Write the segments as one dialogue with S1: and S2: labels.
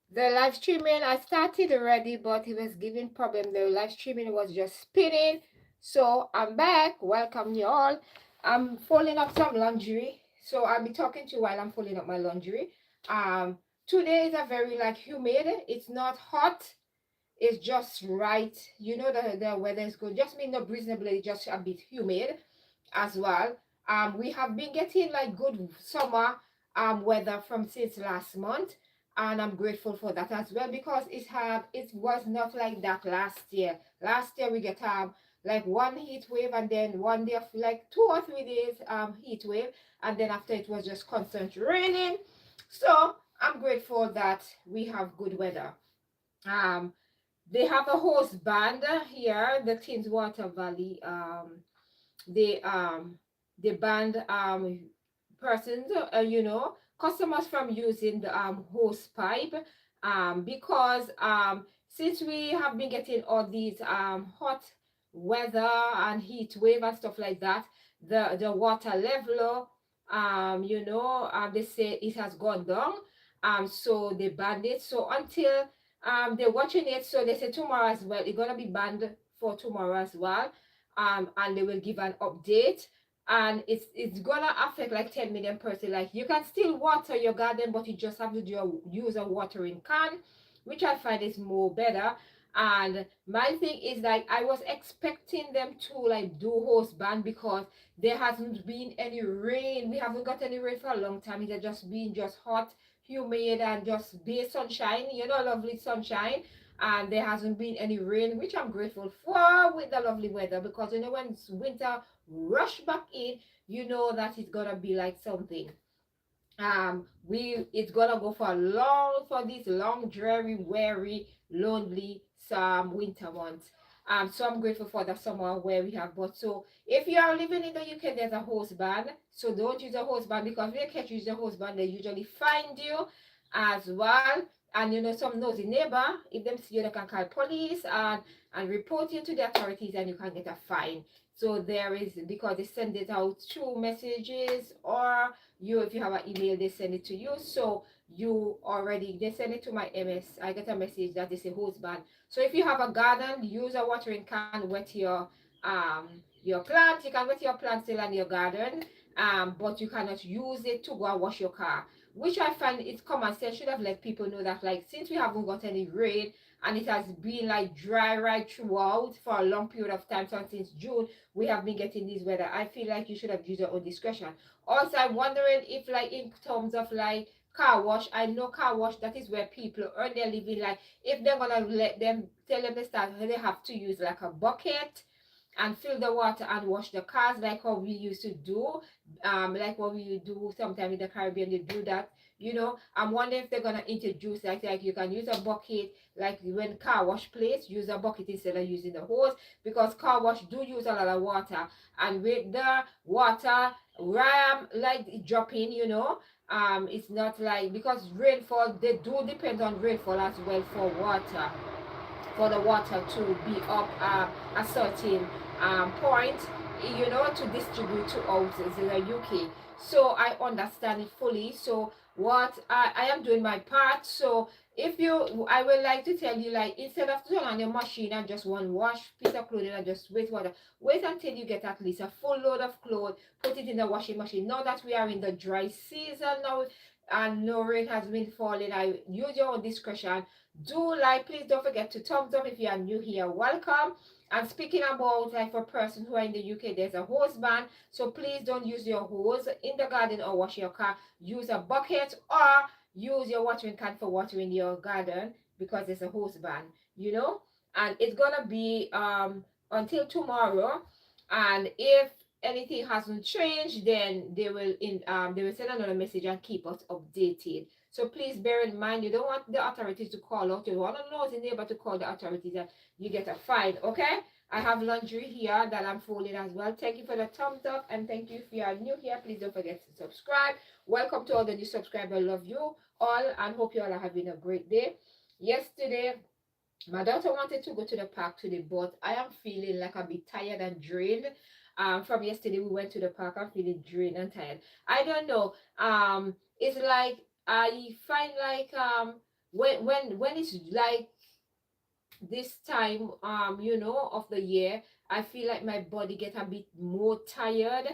S1: The live streaming, I started already, but it was giving problem. The live streaming was just spinning. So I'm back. Welcome you all. I'm folding up some laundry. So I'll be talking to you while I'm folding up my laundry. Um, Today is a very like humid. It's not hot. It's just right. You know the weather is good. Just mean not reasonably, just a bit humid as well. We have been getting like good summer weather from since last month, and I'm grateful for that as well because it was not like that last year. Last year we get like one heat wave and then one day of like 2 or 3 days heat wave, and then after it was just constant raining. So I'm grateful that we have good weather. Um, they have a host band here, the Teens Water Valley. They they banned persons, customers from using the hose pipe because since we have been getting all these hot weather and heat wave and stuff like that, the water level they say it has gone down, so they banned it. So until they're watching it, so they say tomorrow as well it's gonna be banned for tomorrow as well, and they will give an update, and it's gonna affect like 10 million person. Like you can still water your garden, but you just have to use a watering can, which I find is more better. And my thing is like I was expecting them to like do hose ban because there hasn't been any rain. We haven't got any rain for a long time. It has just been just hot, humid, and just bare sunshine, lovely sunshine, and there hasn't been any rain, which I'm grateful for with the lovely weather, because when winter rush back in, you know that it's gonna be like something. We It's gonna go for these long, dreary, weary, lonely some winter months. So I'm grateful for the summer where we have. But so if you are living in the UK, there's a host ban. So don't use a host ban, because if they catch you using a host ban, they usually find you as well. And some nosy neighbor, if them see you, they can call police and report you to the authorities, and you can get a fine. So there is, because they send it out through messages, or if you have an email, they send it to you. So they send it to my MS. I get a message that they say hose ban. So if you have a garden, use a watering can, wet your plant. You can wet your plant still in your garden, but you cannot use it to go and wash your car, which I find it's common sense. Should have let people know that, like, since we haven't got any rain and it has been like dry right throughout for a long period of time, so since June we have been getting this weather. I feel like you should have used your own discretion. Also, I'm wondering if, like, in terms of like car wash, I know car wash, that is where people earn their living. Like, if they're gonna let them tell them to start, they have to use like a bucket and fill the water and wash the cars, like how we used to do, like what we do sometimes in the Caribbean. They do that. I'm wondering if they're gonna introduce like you can use a bucket, like when car wash place, use a bucket instead of using the hose, because car wash do use a lot of water, and with the water like dropping, it's not like, because rainfall, they do depend on rainfall as well for water, for the water to be up a certain point, to distribute to out the UK. So I understand it fully. So what I am doing my part. So I would like to tell you, like, instead of turning on your machine and just one wash piece of clothing and just wait until you get at least a full load of clothes, put it in the washing machine. Now that we are in the dry season now and no rain has been falling, I use your own discretion. Do like, please don't forget to thumbs up if you are new here. Welcome. And speaking about, like, for persons who are in the UK, there's a hose ban. So please don't use your hose in the garden or wash your car. Use a bucket or use your watering can for watering your garden, because there's a hose ban, and it's gonna be until tomorrow. And if anything hasn't changed, then they will send another message and keep us updated. So please bear in mind, you don't want the authorities to call out. You want to know the neighbor to call the authorities, and you get a fine. Okay? I have laundry here that I'm folding as well. Thank you for the thumbs up, and thank you if you are new here. Please don't forget to subscribe. Welcome to all the new subscribers. Love you all, and hope you all are having a great day. Yesterday, my daughter wanted to go to the park today, but I am feeling like a bit tired and drained. From yesterday, we went to the park. I'm feeling drained and tired. I don't know. It's like I find like when it's like this time, you know, of the year, I feel like my body get a bit more tired.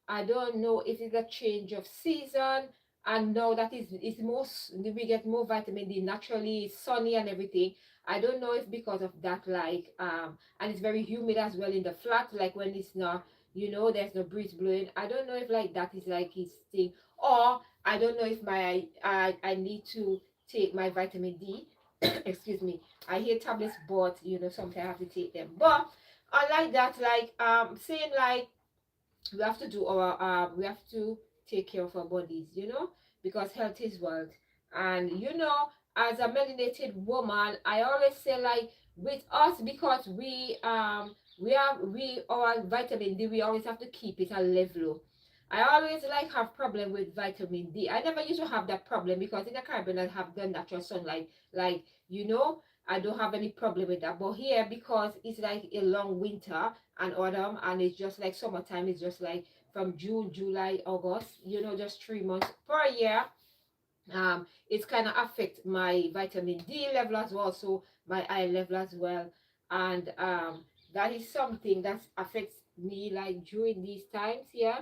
S1: I don't know if it's a change of season, and now that is most we get more vitamin D naturally, it's sunny and everything. I don't know if because of that, like and it's very humid as well in the flat, like when it's not, you know, there's no breeze blowing. I don't know if like that is like his thing, or I don't know if I need to take my vitamin D. Excuse me. I hear tablets, but you know, sometimes I have to take them. But unlike that, like saying like we have to do our we have to take care of our bodies, you know, because health is wealth. And you know, as a melanated woman, I always say like with us, because we our vitamin D, we always have to keep it a level. I always like have problem with vitamin D. I never used to have that problem because in the Caribbean I have the natural sunlight, like, you know, I don't have any problem with that. But here, because it's like a long winter and autumn, and it's just like summertime, it's just like from June, July, August, you know, just 3 months per year. It's kind of affect my vitamin D level as well, so my iron level as well. And that is something that affects me like during these times here.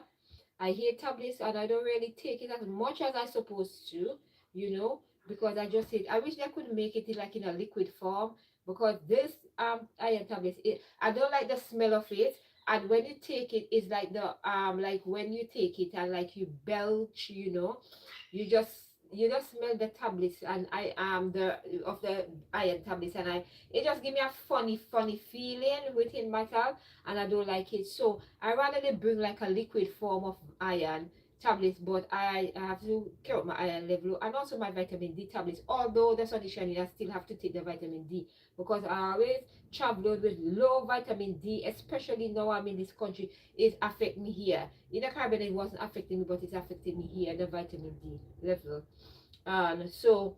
S1: I hear tablets and I don't really take it as much as I supposed to, you know, because I just said I wish they could make it in like in a liquid form, because this iron tablets, I don't like the smell of it. And when you take it, it's like the like when you take it and like you belch, you know, you just you just smell the tablets, and I the of the iron tablets, and I it just give me a funny feeling within myself, and I don't like it. So I rather they bring like a liquid form of iron tablets, but I have to care of my iron level and also my vitamin D tablets. Although the sun is shining, I still have to take the vitamin D, because I always traveled with low vitamin D, especially now I'm in this country. It affect me here. In the Caribbean, it wasn't affecting me, but it's affecting me here, the vitamin D level. So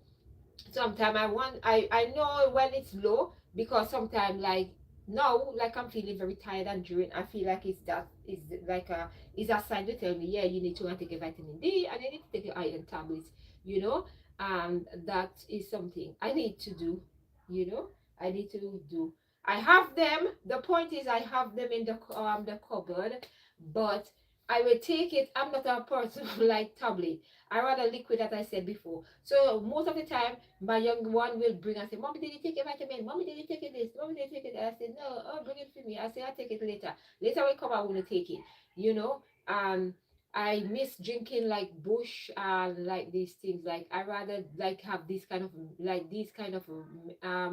S1: sometimes I know when it's low, because sometimes like now, like I'm feeling very tired and drained. I feel like it's like it's a sign to tell me, yeah, you need to take a vitamin D and you need to take your iron tablets, you know. And that is something I need to do, you know. I need to do. I have them. The point is I have them in the cupboard, but I will take it. I'm not a person who like tablet. I rather liquid, that I said before. So most of the time my young one will bring and say, Mommy, did you take a vitamin? Mommy, did you take it this? Mommy, did you take it that? I said, no, oh, bring it for me. I say, I'll take it later. Later we come, I want to take it, you know. I miss drinking like bush and like these things. Like I rather like have this kind of like this kind of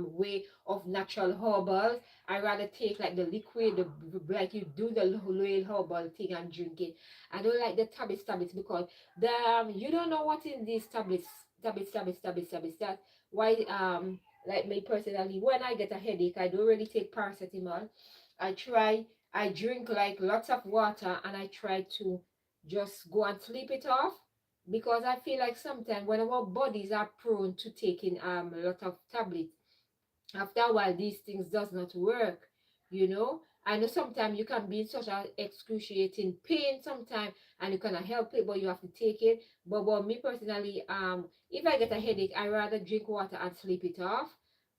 S1: way of natural herbals. I rather take like the liquid, like you do the real herbal thing and drink it. I don't like the tablets because the you don't know what in these tablets. That's why like me personally, when I get a headache, I don't really take paracetamol. I drink like lots of water, and I try to just go and sleep it off, because I feel like sometimes when our bodies are prone to taking a lot of tablets, after a while these things does not work, you know. I know sometimes you can be in such a excruciating pain sometimes, and you cannot help it, but you have to take it. But me personally, if I get a headache, I rather drink water and sleep it off,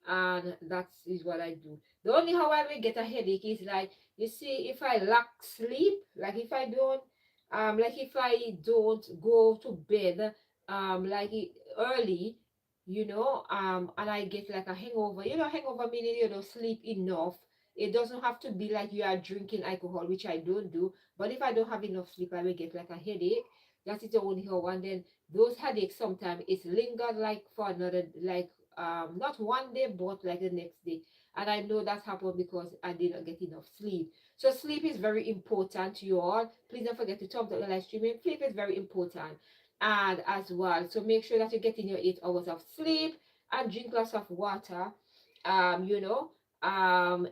S1: and that is what I do. The only how I will get a headache is like, you see, if I lack sleep, like if I don't go to bed early, you know, and I get like a hangover. You know, hangover meaning you don't sleep enough. It doesn't have to be like you are drinking alcohol, which I don't do. But if I don't have enough sleep, I will get like a headache. That is the only how. And then those headaches sometimes it's lingered like for another, like not one day, but like the next day. And I know that happened because I did not get enough sleep. So sleep is very important to you all. Please don't forget to turn up the live streaming. Sleep is very important and as well. So make sure that you're getting your 8 hours of sleep and drink lots of water. You know,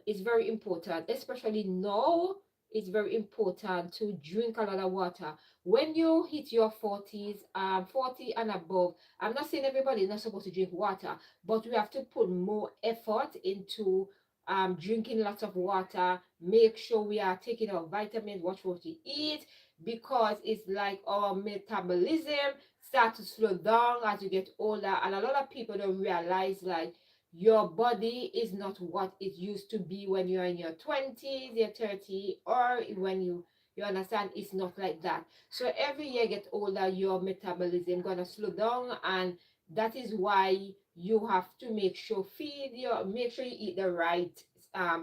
S1: it's very important, especially now. It's very important to drink a lot of water. When you hit your 40s, 40 and above, I'm not saying everybody is not supposed to drink water, but we have to put more effort into drinking lots of water. Make sure we are taking our vitamins, watch what we eat, because it's like our metabolism start to slow down as you get older. And a lot of people don't realize like your body is not what it used to be when you're in your 20s, your 30, or when you understand it's not like that. So every year get older, your metabolism gonna slow down, and that is why you have to make sure you eat the right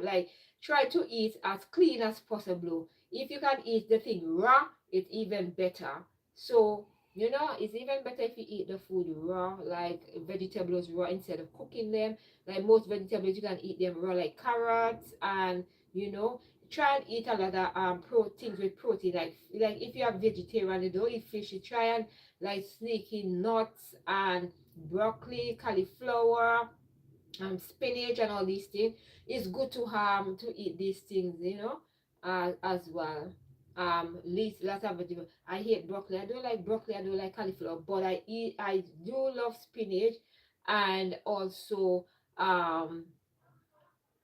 S1: like try to eat as clean as possible. If you can eat the thing raw, it's even better. So it's even better if you eat the food raw, like vegetables raw instead of cooking them. Like most vegetables, you can eat them raw, like carrots, and you know, try and eat a lot of proteins with protein. Like if you are vegetarian, you don't eat fish, you try and like sneak in nuts and broccoli, cauliflower, spinach, and all these things. It's good to eat these things, as well. Least lots of vegetable. I hate broccoli. I don't like broccoli. I don't like cauliflower, but I do love spinach, and also um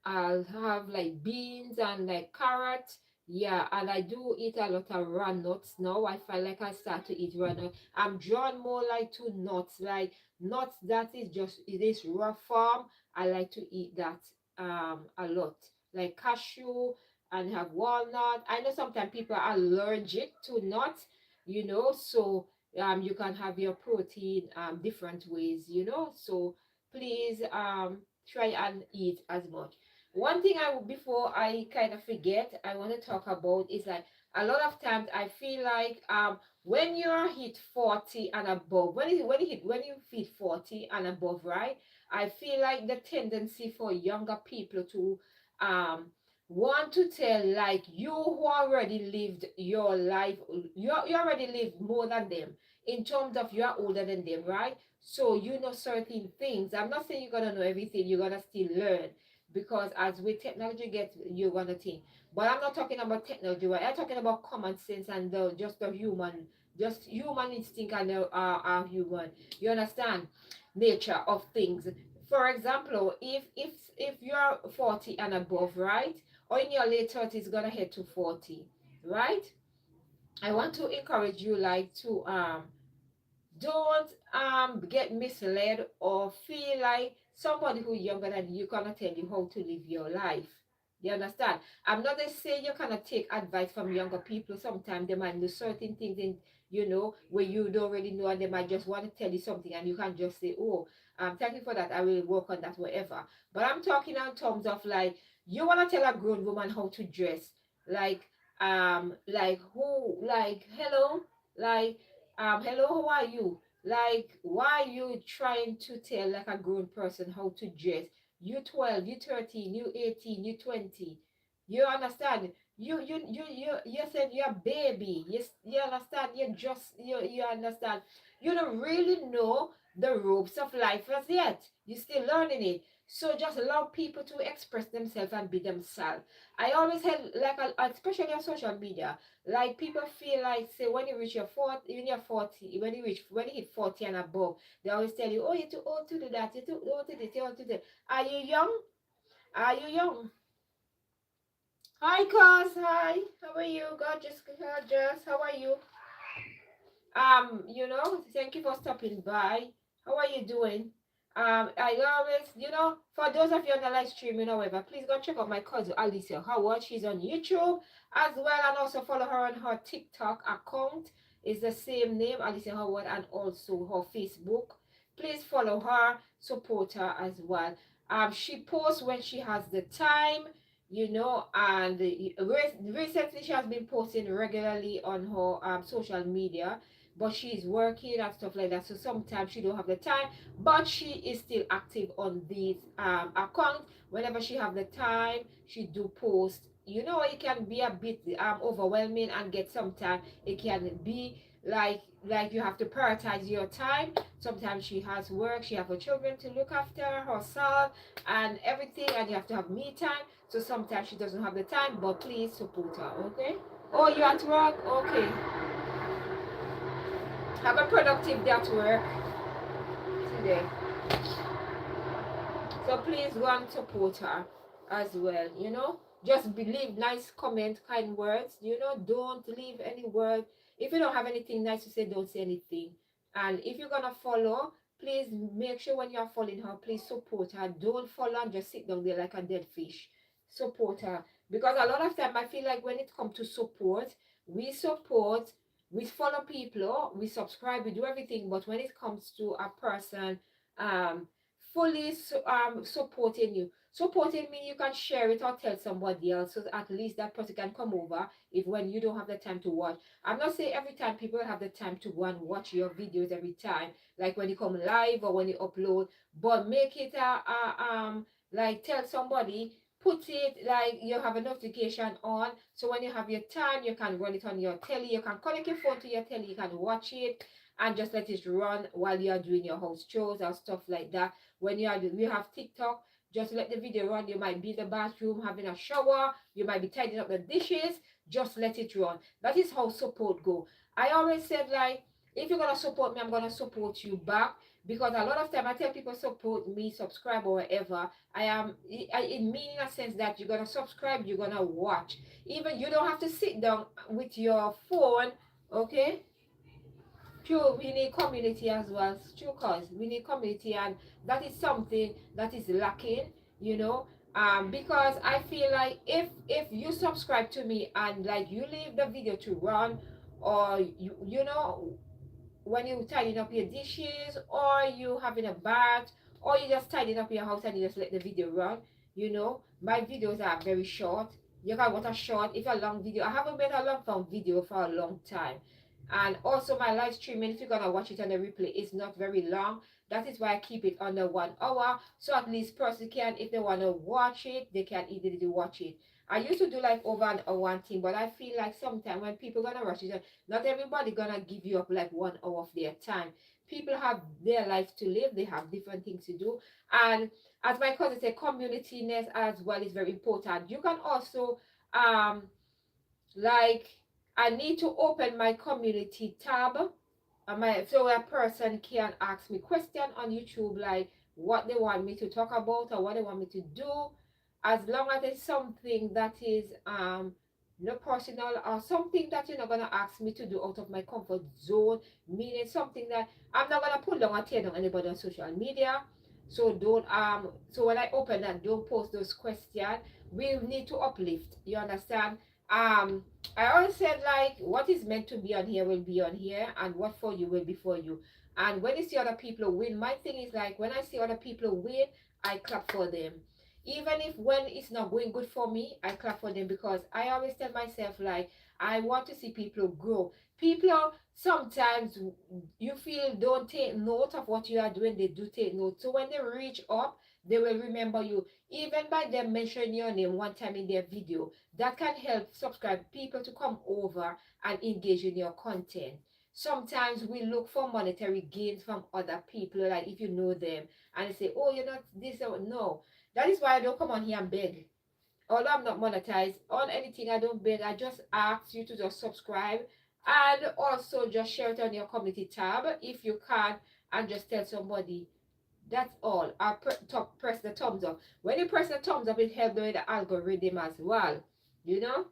S1: I'll have like beans and like carrots. Yeah, and I do eat a lot of raw nuts now. I feel like I start to eat raw nuts. I'm drawn more like to nuts, like nuts that is just it is raw form. I like to eat that a lot. Like cashew and have walnut. I know sometimes people are allergic to nuts, so you can have your protein different ways, So please try and eat as much. One thing before I kind of forget, I want to talk about is like a lot of times I feel like when you're hit 40 and above, when you hit 40 and above, right? I feel like the tendency for younger people to um want to tell like you who already lived your life, you already lived more than them in terms of you're older than them, right? So you know certain things. I'm not saying you're gonna know everything, you're gonna still learn, because as with technology gets, you're gonna think. But I'm not talking about technology, right? I'm talking about common sense and just human instinct, and our human, you understand, nature of things. For example, if you're 40 and above, right, or in your late 30s gonna head to 40, right, I want to encourage you like to don't get misled or feel like somebody who younger than you cannot tell you how to live your life. You understand? I'm not just saying you cannot take advice from younger people. Sometimes they might do certain things in where you don't really know, and they might just want to tell you something and you can just say, oh, thank you for that, I will work on that, whatever. But I'm talking in terms of like you want to tell a grown woman how to dress, like who, like hello, like hello, how are you? Like, why are you trying to tell like a grown person how to dress? You 12, you 13, you 18, you 20. You understand? You said you're a baby. You understand? You understand? You don't really know the ropes of life as yet. You're still learning it. So just allow people to express themselves and be themselves. I always had like especially on social media, like people feel like say when you reach your 40, when you're 40, when you hit 40 and above, they always tell you, oh, you're too old to do that, you're too old to this, you're old to that. Are you young? Are you young? Hi, Cos. Hi. How are you? Gorgeous. How are you? Thank you for stopping by. How are you doing? I always, for those of you on the live streaming, however, please go check out my cousin Alicia Howard. She's on YouTube as well, and also follow her on her TikTok account. Is the same name, Alicia Howard, and also her Facebook. Please follow her, support her as well. She posts when she has the time, and recently she has been posting regularly on her social media, but she's working and stuff like that, so sometimes she don't have the time, but she is still active on these accounts. Whenever she have the time, she do post. It can be a bit overwhelming, and get sometimes it can be like you have to prioritize your time. Sometimes she has work, she have her children to look after, herself and everything, and you have to have me time, so sometimes she doesn't have the time, but please support her, okay? Oh, you at work? Okay. Have a productive day at work today. So please go and support her as well, Just leave nice comment, kind words, Don't leave any word. If you don't have anything nice to say, don't say anything. And if you're gonna follow, please make sure when you're following her, please support her. Don't follow and just sit down there like a dead fish. Support her. Because a lot of time I feel like when it comes to support, we follow people, we subscribe, we do everything, but when it comes to a person um fully supporting you, supporting me, you can share it or tell somebody else, so at least that person can come over if when you don't have the time to watch. I'm not saying every time people have the time to go and watch your videos every time, like when you come live or when you upload, but make it like tell somebody, put it like you have a notification on, so when you have your time you can run it on your telly, you can connect your phone to your telly, you can watch it and just let it run while you are doing your house chores or stuff like that. When you have TikTok, just let the video run. You might be in the bathroom having a shower, you might be tidying up the dishes, just let it run. That is how support go. I always said, like, if you're gonna support me, I'm gonna support you back, because a lot of time I tell people support me, subscribe or whatever. It mean in a sense that you're gonna subscribe, you're gonna watch. Even you don't have to sit down with your phone, okay? True, we need community as well. True, cause we need community, and that is something that is lacking, you know. Because I feel like if you subscribe to me and like you leave the video to run, or you know, when you tidying up your dishes, or you having a bath, or you just tidying up your house and you just let the video run, you know, my videos are very short. You can watch a short, if a long video, I haven't made a long form video for a long time. And also my live streaming, if you're gonna watch it on the replay, is not very long. That is why I keep it under 1 hour, so at least person can, if they want to watch it, they can easily watch it. I used to do like over an hour and thing, but I feel like sometimes when people gonna watch it, not everybody gonna give you up like 1 hour of their time. People have their life to live, they have different things to do. And as my cousin said, communityness as well is very important. You can also like, I need to open my community tab, so a person can ask me question on YouTube, like what they want me to talk about or what they want me to do, as long as it's something that is no personal, or something that you're not gonna ask me to do out of my comfort zone, meaning something that I'm not gonna pull down or tear down anybody on social media. So don't so when I open that, don't post those questions. We need to uplift, you understand? I always said, like, what is meant to be on here will be on here, and what for you will be for you. And when you see other people win, my thing is like, when I see other people win, I clap for them. Even if when it's not going good for me, I clap for them, because I always tell myself, like, I want to see people grow. People sometimes you feel don't take note of what you are doing, they do take note. So when they reach up, they will remember you. Even by them mentioning your name one time in their video, that can help subscribe people to come over and engage in your content. Sometimes we look for monetary gains from other people, like if you know them and they say, oh, you're not this or no. That is why I don't come on here and beg. Although I'm not monetized on anything, I don't beg. I just ask you to just subscribe, and also just share it on your community tab if you can, and just tell somebody. That's all. Press the thumbs up. When you press the thumbs up, it helps with the algorithm as well. You know,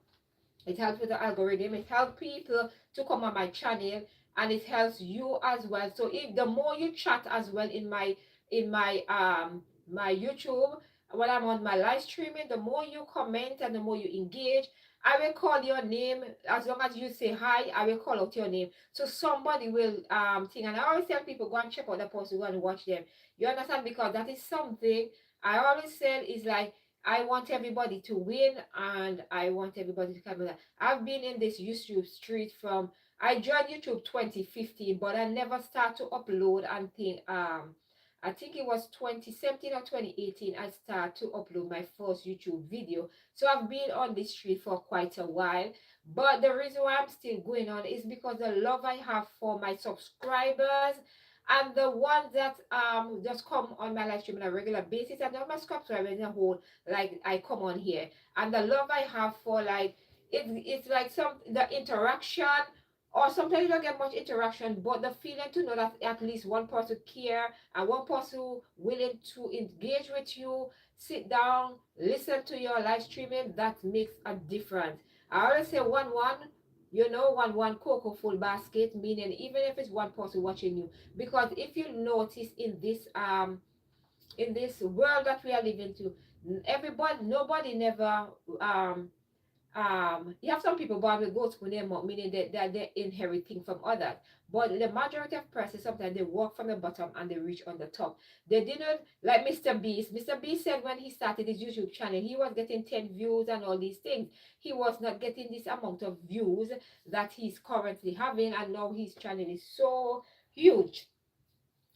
S1: it helps with the algorithm. It helps people to come on my channel, and it helps you as well. So if the more you chat as well in my YouTube, when I'm on my live streaming, the more you comment and the more you engage, I will call your name. As long as you say hi, I will call out your name, so somebody will think. And I always tell people, go and check out the post, go and watch them. You understand? Because that is something I always said is like, I want everybody to win, and I want everybody to come in. I've been in this YouTube street from, I joined YouTube 2015, but I never start to upload and think I think it was 2017 or 2018 I started to upload my first YouTube video. So I've been on this street for quite a while. But the reason why I'm still going on is because the love I have for my subscribers, and the ones that just come on my live stream on a regular basis, and not my subscribers in a whole, like I come on here, and the love I have for, like, it's like the interaction, or sometimes you don't get much interaction, but the feeling to know that at least one person care, and one person willing to engage with you, sit down, listen to your live streaming, that makes a difference. I always say 1-1, you know, one cocoa full basket, meaning even if it's one person watching you. Because if you notice in this world that we are living to, everybody, nobody never you have some people born with goats meaning that they're inheriting from others. But the majority of persons sometimes they walk from the bottom and they reach on the top. They didn't like Mr. Beast. Mr. Beast said when he started his YouTube channel, he was getting 10 views and all these things. He was not getting this amount of views that he's currently having, and now his channel is so huge,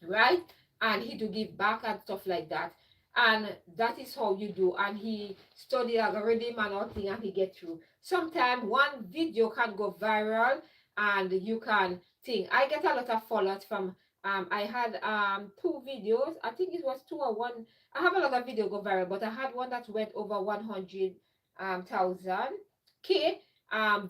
S1: right? And he do give back and stuff like that. And that is how you do. And he studied algorithm and all thing and he get through. Sometimes one video can go viral and you can think. I get a lot of followers from I had two videos. I think it was two or one. I have a lot of video go viral, but I had one that went over 100 thousand K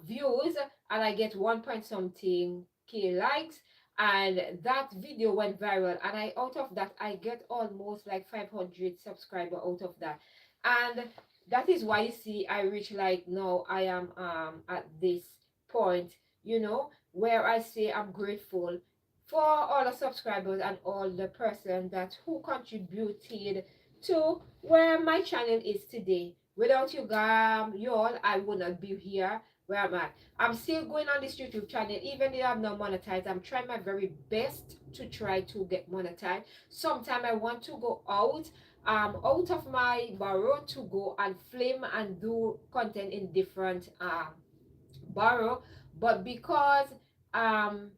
S1: views, and I get 1 point something K likes, and that video went viral, and I out of that I get almost like 500 subscriber out of that. And that is why you see I reach, like, now I am at this point, you know, where I say I'm grateful for all the subscribers and all the person that who contributed to where my channel is today. Without you guys, you all, I would not be here where I'm at. I'm still going on this YouTube channel, even though I'm not monetized. I'm trying my very best to try to get monetized. Sometimes I want to go out of my borrow to go and film and do content in different borrow, but because of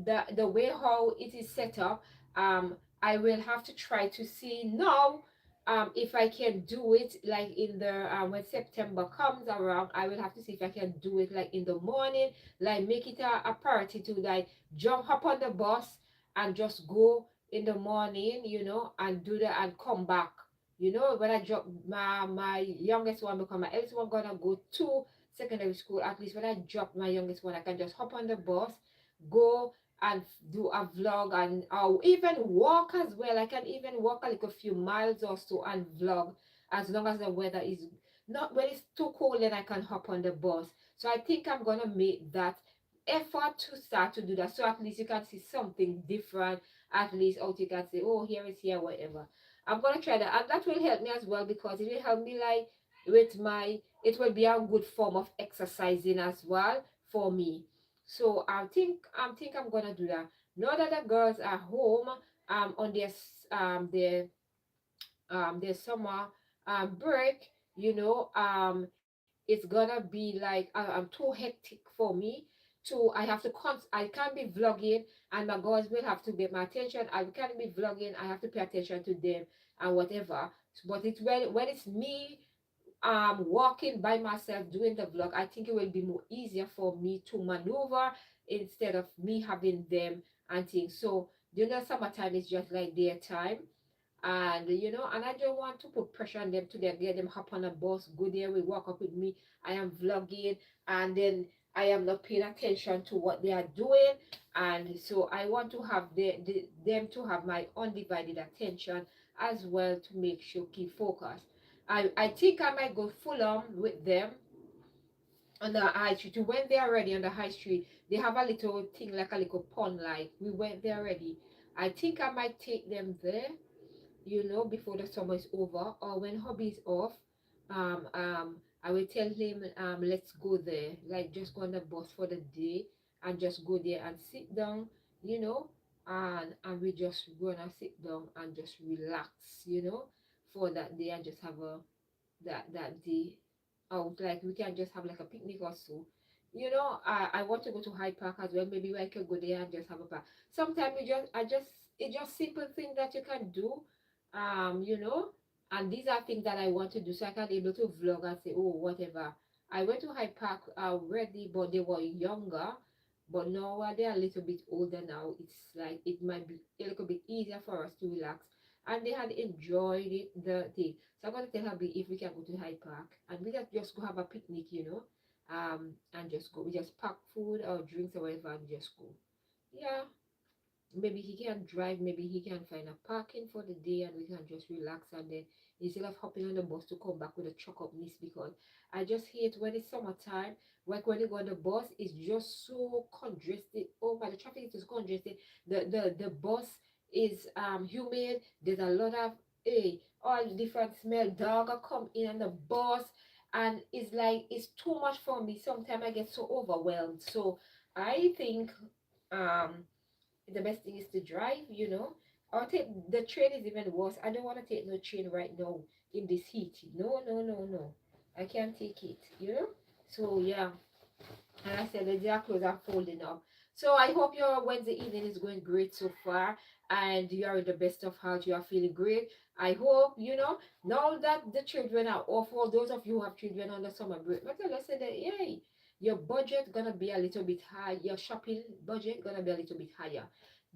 S1: the way how it is set up, I will have to try to see now if I can do it like in the when September comes around. I will have to see if I can do it like in the morning, like make it a priority to like jump up on the bus and just go in the morning, you know, and do that and come back. You know, when I drop my youngest one, because my eldest one gonna go to secondary school, at least when I drop my youngest one, I can just hop on the bus, go and do a vlog, and even walk as well. I can even walk like a few miles or so and vlog, as long as the weather is not, when it's too cold, then I can hop on the bus. So I think I'm gonna make that effort to start to do that, so at least you can see something different, at least out you can say, oh, here is here, whatever. I'm gonna try that, and that will help me as well, because it will help me like with my, it will be a good form of exercising as well for me. So I think I'm gonna do that. Now that the girls are home on their summer break, you know, it's gonna be like too hectic for me to, I have to I can't be vlogging and my girls will have to get my attention. I can't be vlogging, I have to pay attention to them and whatever. But it's when it's me walking by myself doing the vlog, I think it will be more easier for me to maneuver instead of me having them and things. So you know, summertime is just like their time, and you know, and I don't want to put pressure on them to get them hop on a bus, go there, we walk up with me, I am vlogging, and then I am not paying attention to what they are doing. And so I want to have them to have my undivided attention as well, to make sure keep focus. I think I might go full on with them on the high street. We went there already on the high street. They have a little thing like a little pond, like we went there already. I think I might take them there, you know, before the summer is over, or when hobby is off. I will tell him, let's go there, like just go on the bus for the day and just go there and sit down, you know, and we just gonna sit down and just relax, you know, for that day, and just have a that day out. Like we can just have like a picnic or so. You know, I want to go to Hyde Park as well. Maybe I can go there and just have a park. Sometimes it's just simple things that you can do. You know, and these are things that I want to do, so I can able to vlog and say, oh, whatever. I went to Hyde Park already, but they were younger. But now they're a little bit older now. It's like it might be a little bit easier for us to relax, and they had enjoyed it, the thing. So I'm gonna tell Habi if we can go to Hyde Park and we can just go have a picnic, you know, and just go. We just pack food or drinks or whatever and just go. Yeah, maybe he can drive, maybe he can find a parking for the day and we can just relax, and then instead of hopping on the bus to come back with a truck up this, because I just hate when it's summertime, like when you go on the bus, it's just so congested. Oh my, the traffic is just congested. The bus is humid. There's a lot of all different smell. Dog are come in on the bus, and it's like it's too much for me. Sometimes I get so overwhelmed. So I think um the best thing is to drive, or take the train is even worse. I don't want to take no train right now in this heat. No, no, no, no. I can't take it. So yeah, and I said the their clothes are folding up. So I hope your Wednesday evening is going great so far, and you are in the best of health. You are feeling great. I hope now that the children are off. For those of you who have children on the summer break, but let's say that yay, your budget gonna be a little bit high. Your shopping budget gonna be a little bit higher.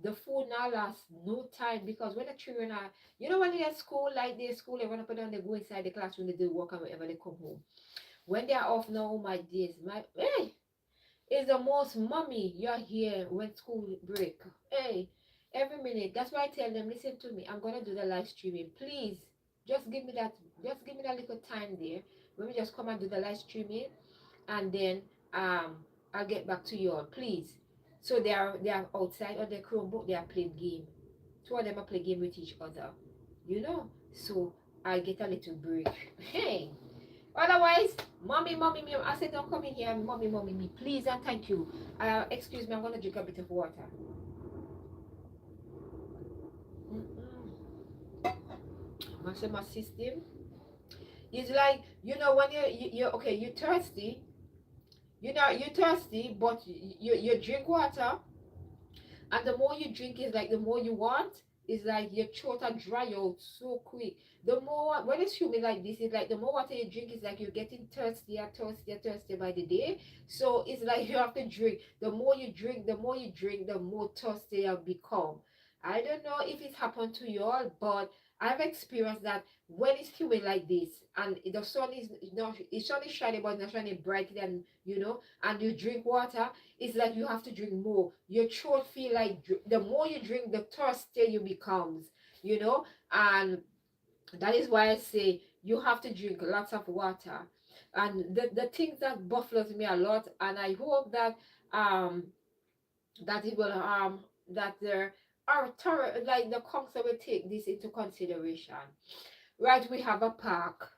S1: The food now lasts no time, because when the children are, when they're at school, like they're school, they wanna put on, they go inside the classroom, they do work, and whenever they come home. When they are off now, oh my days, my hey, it's the most mommy you're here when school break. Hey, every minute. That's why I tell them, listen to me. I'm gonna do the live streaming. Please, just give me that. Just give me that little time there. Let me just come and do the live streaming, and then um I'll get back to you all, please. So they are outside on their Chromebook. They are playing game. Two of them are playing game with each other. So I get a little break. Hey. Otherwise, mommy, I said don't come in here, mommy, me, please and thank you. Excuse me, I'm gonna drink a bit of water. My system is like, when you okay, you're thirsty. You're thirsty, but you drink water, and the more you drink is like the more you want. It's like your throat are dry out so quick. The more when it's humid like this, it's like the more water you drink, is like you're getting thirstier by the day. So it's like you have to drink. The more you drink, the more thirsty you become. I don't know if it happened to you all, but I've experienced that when it's humid like this and the sun is not, it's sun is shining, but it's not shining bright, than and you drink water, it's like you have to drink more. Your throat feel like the more you drink, the thirstier you becomes, and that is why I say you have to drink lots of water. And the things that buffers me a lot, and I hope that um that it will that there are like the council will take this into consideration. Right, we have a park.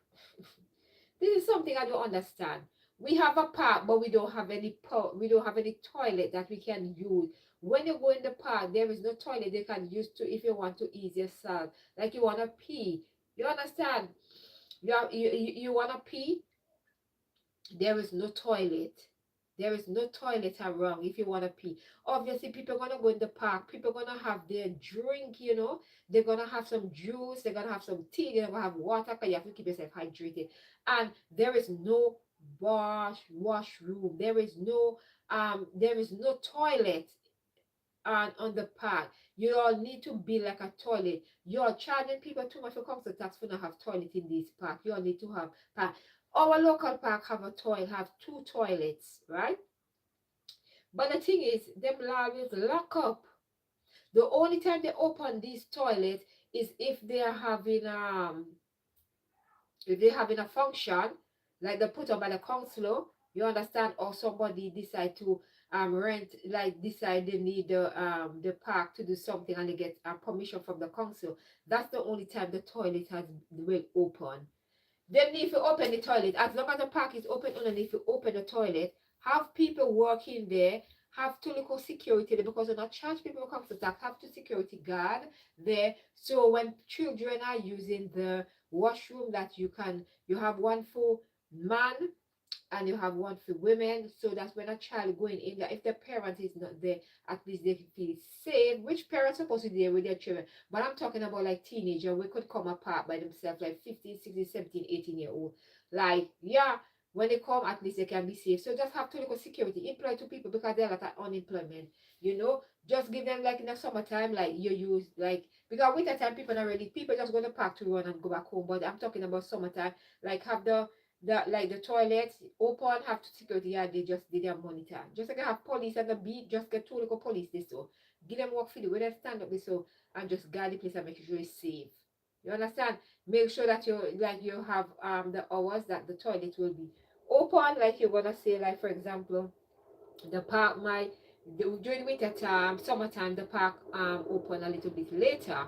S1: This is something I don't understand. We have a park, but we don't have any toilet that we can use. When you go in the park, there is no toilet they can use to if you want to ease yourself. Like you wanna pee. You understand? You wanna pee, there is no toilet. There is no toilet around if you want to pee. Obviously, people are going to go in the park. People are going to have their drink. They're going to have some juice. They're going to have some tea. They're going to have water, because you have to keep yourself hydrated. And there is no washroom. There is no toilet on the park. You all need to be like a toilet. You're charging people too much for council tax for not have toilet in this park. You all need to have park. Our local park have two toilets, right? But the thing is, them always lock up. The only time they open these toilets is if they're having a function, like they put up by the council, you understand, or somebody decide to rent, like decide they need the park to do something, and they get permission from the council. That's the only time the toilet will open. Then if you open the toilet, as long as the park is open, and if you open the toilet, have people working there, have two little security there, because you're not charge people come to that, have two security guard there. So when children are using the washroom, that you have one for man and you have one for women, so that when a child going in there, if the parent is not there, at least they feel safe. Which parents supposed to be there with their children? But I'm talking about like teenager, we could come apart by themselves, like 15, 16, 17, 18-year old. Like, yeah, when they come, at least they can be safe. So just have to look at security, employ two people, because they're like unemployment. Just give them, like in the summertime, like you use, like, because winter time people are ready. People just go to park to run and go back home. But I'm talking about summertime, like have the toilets open, have to security, yeah, they just did their monitor. Just like I have police at the beach, just get two little police this so. Give them work for you. When they stand up this so and just guard the place and make sure it's safe. You understand? Make sure that you have the hours that the toilet will be open, like you're gonna say, like for example, the park might during winter time, summertime, the park open a little bit later.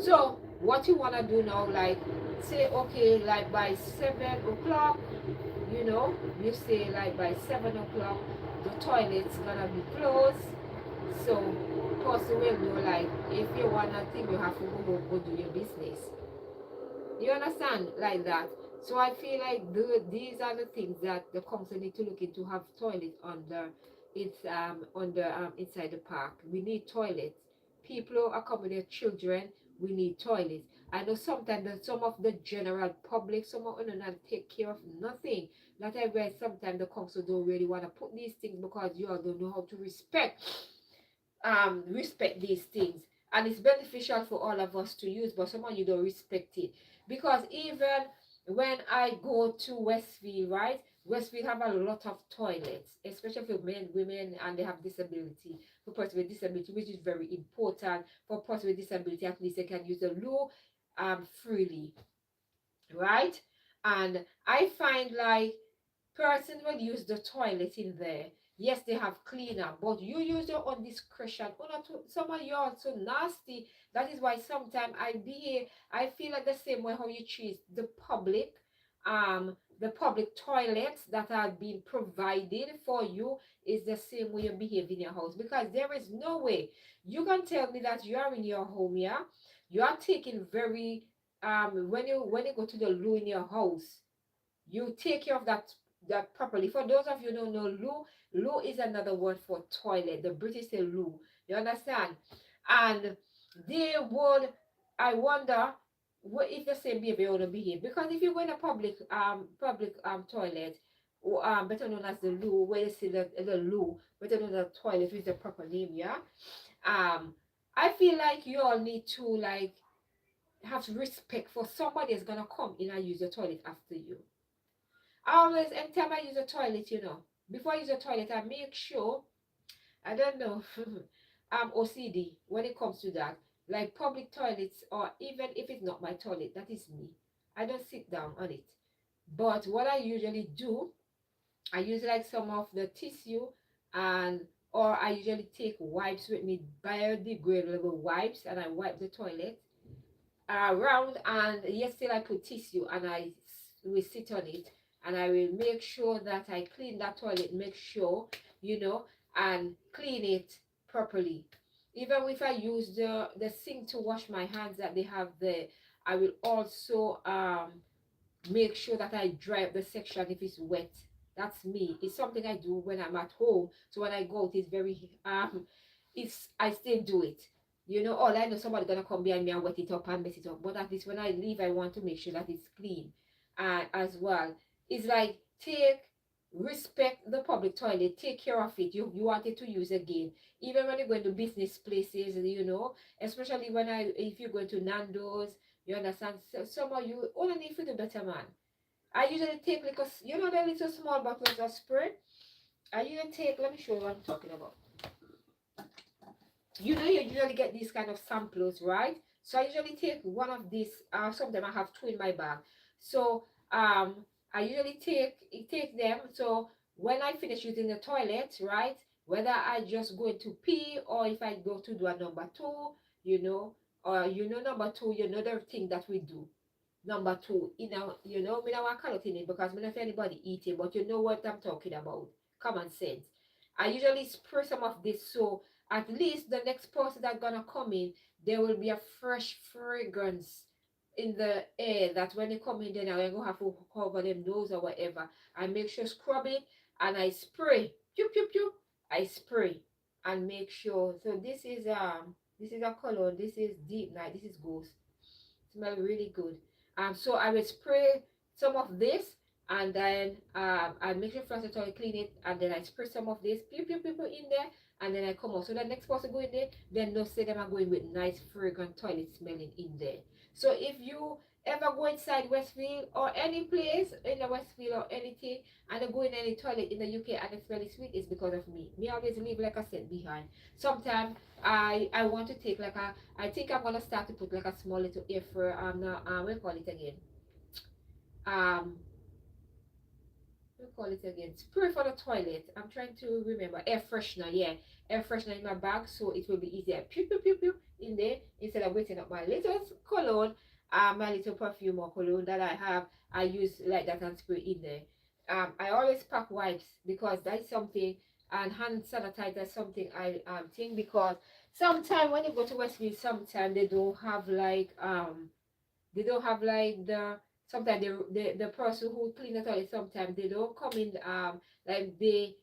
S1: So what you wanna do now, like say okay, like by 7 o'clock, you know, you say like by 7 o'clock the toilet's gonna be closed. So person will know like if you wanna think you have to go home, go do your business. You understand? Like that. So I feel like these are the things that the council need to look into, have toilet on the inside the park. We need toilets. People who accommodate children, we need toilets. I know sometimes that some of the general public, some of them not take care of nothing. That I read sometimes the council don't really want to put these things because you all don't know how to respect these things, and it's beneficial for all of us to use, but someone you don't respect it. Because even when I go to Westfield, right, Westfield have a lot of toilets, especially for men, women, and they have disability. For person with disability, which is very important. For person with disability, at least they can use the loo freely, right? And I find like person will use the toilet in there. Yes, they have cleaner, but you use your own discretion. Some of you are so nasty. That is why sometimes I feel like the same way how you treat the public toilets that are being provided for you is the same way you behave in your house. Because there is no way you can tell me that you are in your home, yeah, you are taking very when you go to the loo in your house, you take care of that properly. For those of you who don't know, loo is another word for toilet. The British say loo. You understand? And they would, I wonder what if the same behavior would behave. Because if you go in a public toilet, better known as the loo, where you see the loo, better known as the toilet with the proper name, yeah. Um, I feel like you all need to like have respect for somebody is gonna come in and use the toilet after you. I always, anytime I use a toilet, before I use a toilet, I make sure, I don't know, I'm OCD when it comes to that. Like public toilets, or even if it's not my toilet, that is me. I don't sit down on it. But what I usually do, I use like some of the tissue, and or I usually take wipes with me, biodegradable wipes, and I wipe the toilet around, and yes, still I put tissue and I will sit on it, and I will make sure that I clean that toilet, make sure, and clean it properly. Even if I use the sink to wash my hands that they have there, I will also make sure that I dry up the section if it's wet. That's me. It's something I do when I'm at home. So when I go out, it's I still do it. All I know somebody gonna come behind me and wet it up and mess it up. But at least when I leave, I want to make sure that it's clean. As well. It's like respect the public toilet, take care of it. You want it to use again. Even when you go into business places, especially if you go to Nando's, you understand? So, some of you only need for the better man. I usually take like the little small bottles of spray. I usually take, let me show you what I'm talking about. You usually get these kind of samples, right? So I usually take one of these. Sometimes I have two in my bag. So I usually take them. So when I finish using the toilet, right? Whether I just go to pee or if I go to do a number two, or number two, the thing that we do. Number two, me not want call in it because me not for anybody eating, but you know what I'm talking about. Common sense. I usually spray some of this so at least the next person that's gonna come in, there will be a fresh fragrance in the air that when they come in, then I'm gonna have to cover them nose or whatever. I make sure scrub it and I spray. Pew pew pew. I spray and make sure. So this is a color. This is deep night. This is ghost. Smell really good. So I will spray some of this, and then I make sure first I clean it, and then I spray some of this, people in there, and then I come out. So the next person go in there, then they'll say them are going with nice fragrant toilet smelling in there. So if you ever go inside Westfield or any place in the Westfield or anything and they go in any toilet in the UK and the smell is sweet, is because of me. Me always leave like a scent behind. Sometimes I want to take like a, I think I'm gonna start to put like a small little air for what do you call it again? Um we call it again, spray for the toilet. I'm trying to remember, air freshener, yeah, air freshener in my bag, so it will be easier, pew pew pew pew, in there, instead of waiting up my little cologne, my little perfume or cologne that I have. I use like that and spray in there. I always pack wipes because that's something, and hand sanitizer is something I think, because sometimes when you go to Westfield, sometimes they don't have like the, sometimes the person who clean the toilet, sometimes they don't come in, like they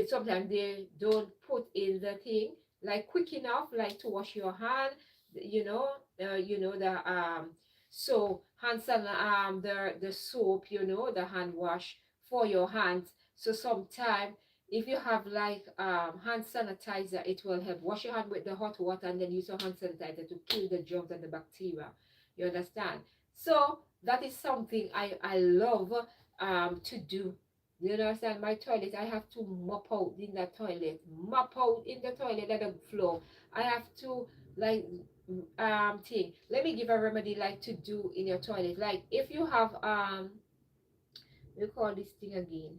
S1: sometimes they don't put in the thing like quick enough like to wash your hand, you know, the so hand san the soap, you know, the hand wash for your hands. So sometimes if you have like hand sanitizer, it will help wash your hand with the hot water and then use your hand sanitizer to kill the germs and the bacteria. You understand? So that is something I love to do. You understand? My toilet, I have to mop out in the toilet, mop out in the toilet at the floor. I have to like thing. Let me give a remedy like to do in your toilet. Like if you have we call this thing again.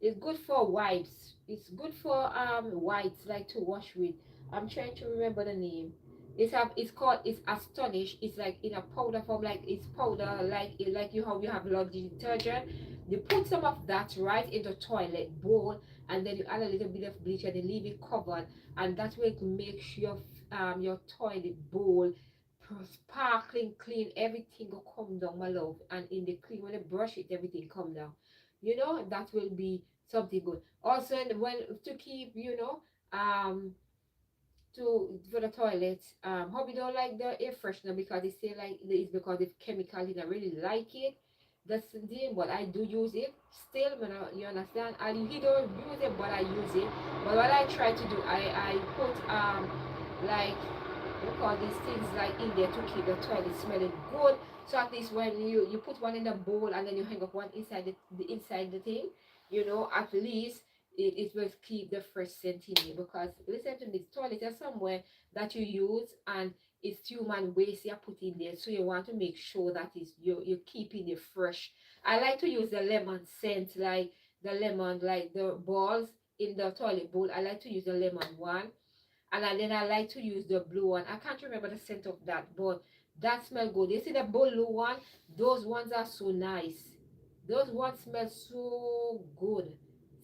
S1: It's good for wipes. It's good for whites like to wash with. I'm trying to remember the name. It's called, it's Astonish. It's like in a powder form, like it's powder, like you how you have laundry detergent. You put some of that right in the toilet bowl, and then you add a little bit of bleach and then leave it covered, and that will make sure your toilet bowl sparkling clean. Everything will come down, my love, and in the clean when you brush it, everything come down. You know, that will be something good. Also, when to keep, you know, to for the toilet, hubby don't like the air freshener because they say like it's because it's chemical. He don't really like it. That's the thing, but I do use it still. When you understand, and he don't use it, but I use it. But what I try to do, I put like we call these things like in there to keep the toilet smelling good. So at least when you put one in the bowl and then you hang up one inside the inside the thing, you know, at least it will keep the fresh scent in you. Because listen to this, toilet is somewhere that you use and it's human waste you put in there, so you want to make sure that is you're keeping it fresh. I like to use the lemon scent, like the lemon, like the balls in the toilet bowl. I like to use the lemon one, and then I like to use the blue one. I can't remember the scent of that, but that smell good. You see the blue one? Those ones are so nice. Those ones smell so good.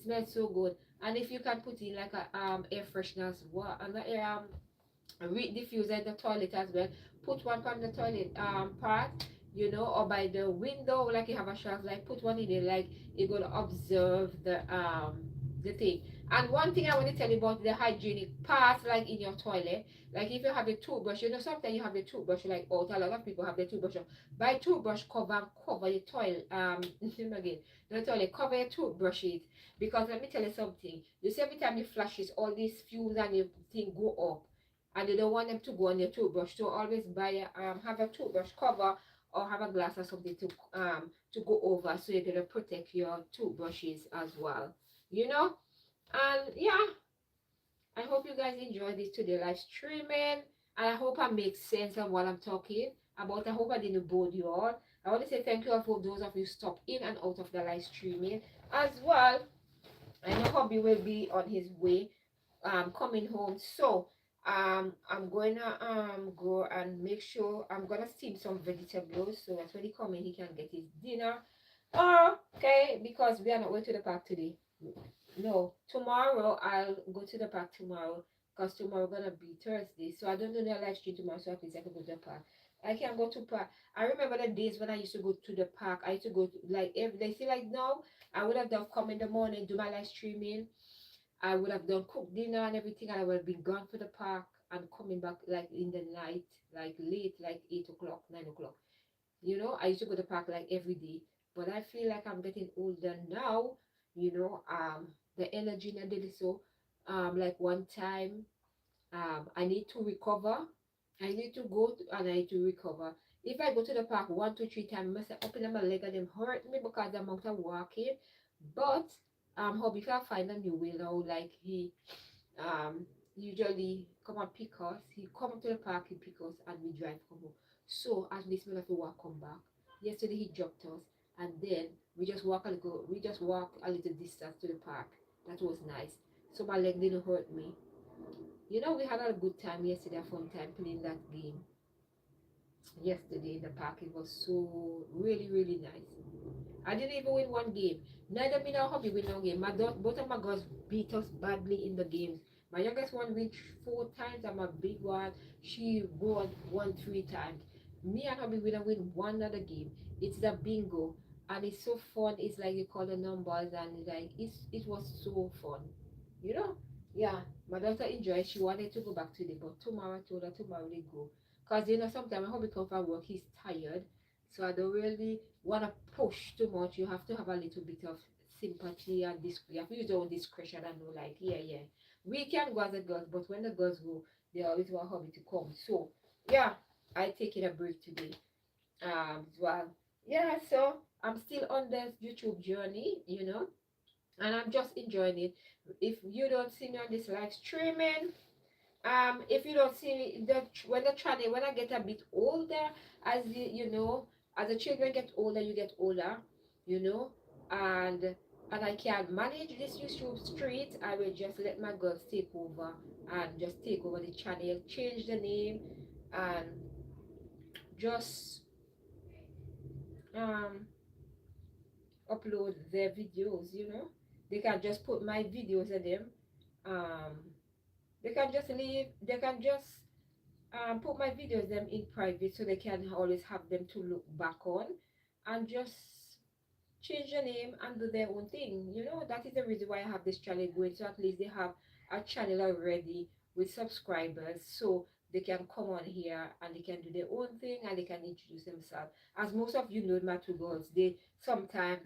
S1: Smell so good. And if you can put in like a air freshener as well, and the air diffuser in the toilet as well. Put one on the toilet part, you know, or by the window, like you have a shelf, like put one in there, like you're gonna observe the thing. And one thing I want to tell you about the hygienic part, like in your toilet, like if you have a toothbrush, you know, sometimes you have the toothbrush like out. A lot of people have the toothbrush out. Buy toothbrush cover and cover your toilet. Again, the toilet cover your toothbrush it, because let me tell you something. You see, every time you flush it, all these fumes and your thing go up, and you don't want them to go on your toothbrush. So always buy have a toothbrush cover or have a glass or something to go over, so you're gonna protect your toothbrushes as well. You know, and yeah, I hope you guys enjoyed this today live streaming, and I hope I make sense of what I'm talking about. I hope I didn't bore you all. I want to say thank you for those of you stop in and out of the live streaming as well. I know hubby will be on his way coming home, so I'm gonna go and make sure I'm gonna steam some vegetables so that when he come in he can get his dinner. Okay, because we are not going to the park today. No, tomorrow I'll go to the park tomorrow, because tomorrow gonna be Thursday. So I don't do the live stream tomorrow, so at least I can go to the park. I can go to park. I remember the days when I used to go to the park. I used to go to, like every day. See, like now, I would have done come in the morning, do my live streaming. I would have done cook dinner and everything, and I would have been gone for the park and coming back like in the night, like late, like 8 o'clock, 9 o'clock. You know, I used to go to the park like every day. But I feel like I'm getting older now, you know, the energy in the daily. So like one time I need to recover. I need to go to, and I need to recover. If I go to the park 1 to 3 times, I must say up in my leg and them hurt me because the amount of walking. But hubby can find a new way now. Like he um usually come and pick us. He come to the park, he pick us, and we drive come home. So at least we have to walk come back. Yesterday he dropped us, and then we just walk a little. We just walk a little distance to the park. That was nice. So my leg didn't hurt me. You know, we had a good time yesterday, a fun time playing that game yesterday in the park. It was so really nice. I didn't even win one game. Neither me nor hubby win one game. Both of my girls beat us badly in the games. My youngest one win 4 times, and my big one, she won 3 times. Me and hubby win one other game. It's the bingo, and it's so fun. It's like you call the numbers, and it's like it was so fun. You know? Yeah. My daughter enjoyed. She wanted to go back today, but tomorrow I told her tomorrow we go. Cause sometimes my hubby come from work, he's tired, so I don't really want to push too much. You have to have a little bit of sympathy and discretion. You have to use your own discretion and know, like, yeah. We can go as a girls, but when the girls go, they always want hubby to come. So, yeah, I taking a break today. As well. Yeah, so I'm still on this YouTube journey, and I'm just enjoying it. If you don't see me on this live streaming, if you don't see when the channel, when I get a bit older, as as the children get older, you get older, you know and I can manage this YouTube street, I will just let my girls take over and just take over the channel, change the name, and just um upload their videos. They can just put my videos in them. um they can just leave, they can just put my videos them in private, so they can always have them to look back on, and just change the name and do their own thing. That is the reason why I have this channel going, so at least they have a channel already with subscribers, so they can come on here and they can do their own thing and they can introduce themselves. As most of you know, my two girls, they sometimes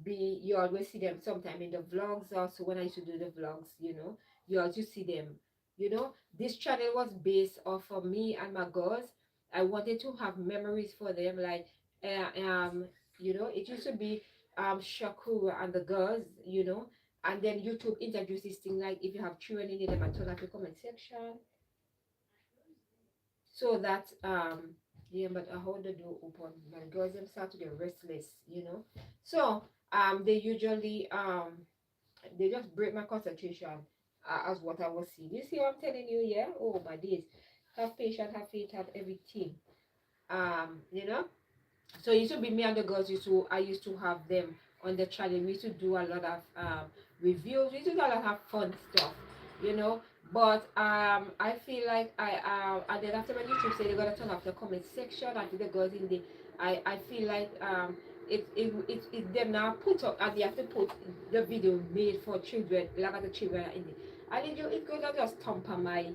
S1: you always see them sometime in the vlogs. Also, when I used to do the vlogs, you also see them. This channel was based off of me and my girls. I wanted to have memories for them, like it used to be Shakura and the girls, and then YouTube introduces things like, if you have children in them, and turn off the comment section, so that yeah, but I hold the door open. My girls them start to get restless, So they just break my concentration, as what I was seeing. You see what I'm telling you? Yeah. Oh my days. Have patience, have faith, have everything. Um, you know. So it used to be me and the girls I used to have them on the channel. We used to do a lot of reviews. We used to do a lot of fun stuff, you know. But I feel like and then after when YouTube say they're gonna turn off the comment section after the girls in the, I feel like it them now put up, and they have to put the video made for children, like the children are in it. And it goes to just tamper my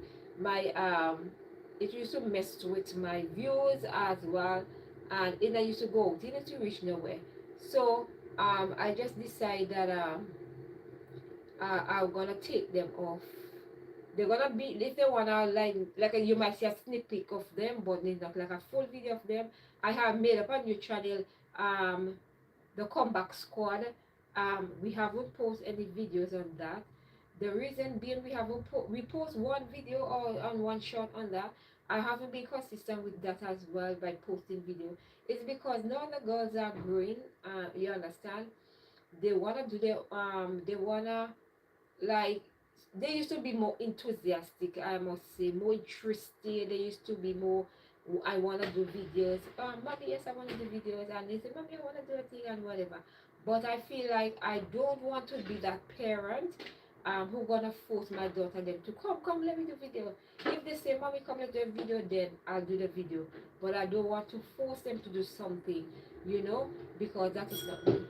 S1: it used to mess with my views as well, and it I used to go out, it used to reach nowhere. So I just decided that I'm gonna take them off. They're gonna be, if they wanna, you might see a snippet of them, but it's not like a full video of them. I have made up a new channel, um the Comeback Squad. We haven't posted any videos on that. The reason being, we post one video or on one shot on that. I haven't been consistent with that as well by posting video. It's because now the girls are growing. You understand? They wanna do their they wanna, like, they used to be more enthusiastic, I must say, more interested. They used to be more, I want to do videos. Mommy, yes, I want to do videos. And they say, Mommy, I want to do a thing and whatever. But I feel like I don't want to be that parent who gonna force my daughter them to come, let me do video. If they say, Mommy, come, let's do a video, then I'll do the video. But I don't want to force them to do something, because that is not me.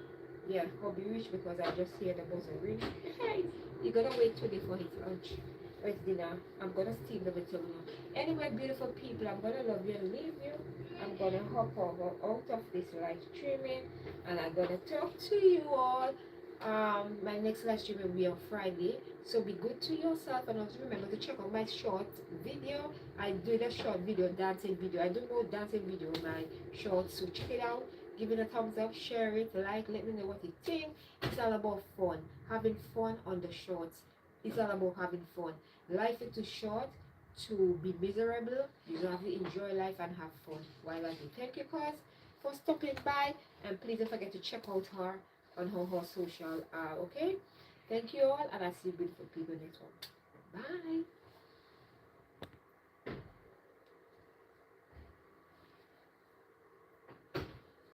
S1: Yeah, hobby rich, because I just hear the buzzer ring. Hey, you're gonna wait today for his lunch or his dinner. I'm gonna steam the vegetable. Anyway, beautiful people, I'm gonna love you and leave you. I'm gonna hop over out of this live streaming, and I'm gonna talk to you all My next live stream will be on Friday. So be good to yourself, and also remember to check out my short video. I did a short video, dancing video. I do more dancing video on my shorts, so check it out. Give it a thumbs up, share it, like, let me know what you think. It's all about fun, having fun on the shorts. It's all about having fun. Life is too short to be miserable. You have to enjoy life and have fun while I do. Thank you, cuz, for stopping by, and please don't forget to check out her on her social. Okay, thank you all, and I see you beautiful people next one. Bye.